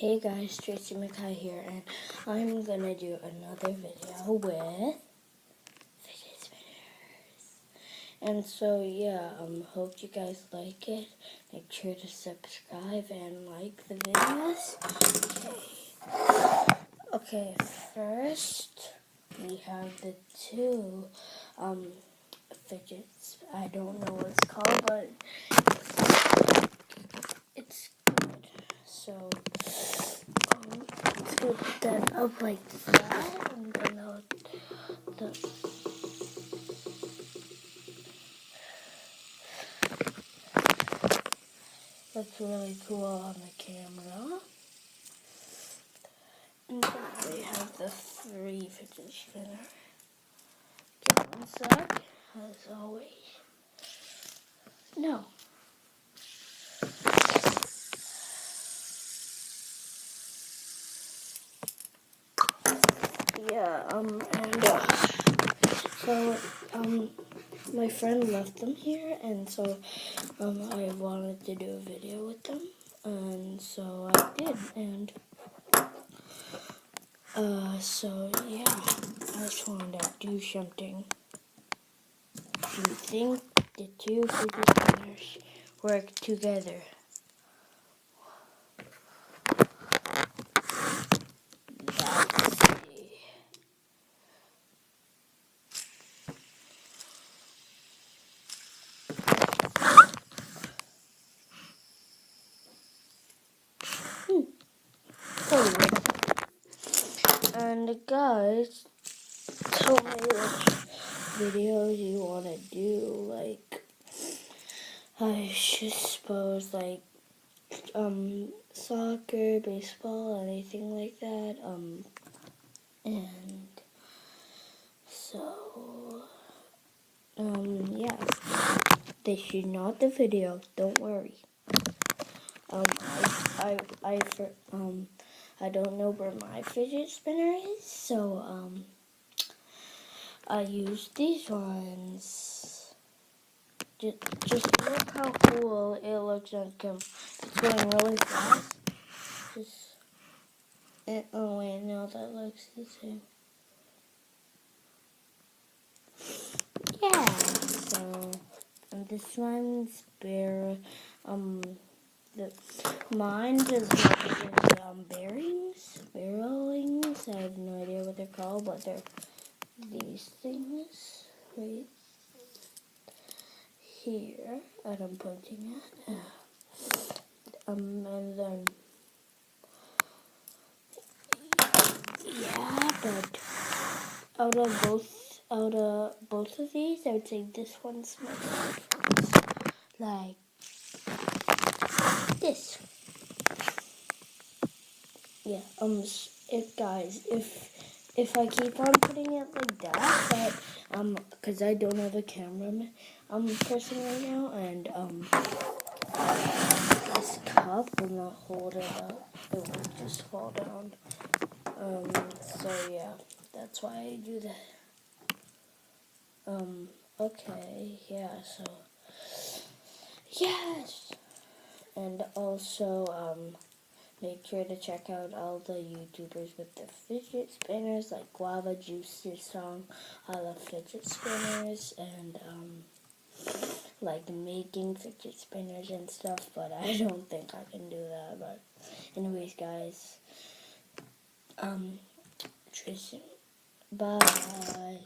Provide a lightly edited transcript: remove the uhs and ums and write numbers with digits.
Hey guys, Tracy Mackay here, and I'm gonna do another video with fidget spinners. And so yeah, hope you guys like it. Make sure to subscribe and like the videos. Okay, first we have the two fidgets. I don't know what it's called, but it's good. So put that up like that, and then that's really cool on the camera. And then we have the three fidget spinner. Get one side, as always. No. Yeah, my friend left them here, and so, I wanted to do a video with them, and so I did, and, so, yeah, I just wanted to do something. Do you think the two fidget spinners work together? Let's see. Totally. And guys, tell me which videos you want to do. Like, I just suppose like soccer, baseball, anything like that. And so yeah, they should not the video. Don't worry. I don't know where my fidget spinner is, so I use these ones. Just look how cool it looks on camera. It's going really fast. Oh wait, no, that looks the same. Yeah, so this one's mine does bearings, barrelings. I have no idea what they're called, but they're these things right here that I'm pointing at. And then yeah, but out of both of these, I would say this one's my favorite. Like this. Yeah. If I keep on putting it like that, but because I don't have a cameraman person right now, and this cup will not hold it up. It will just fall down. So yeah, that's why I do that. Okay, yeah, so yes. And also, make sure to check out all the YouTubers with the fidget spinners, like Guava Juice's song, I love fidget spinners, and, like making fidget spinners and stuff, but I don't think I can do that, but anyways, guys, Tristan, bye.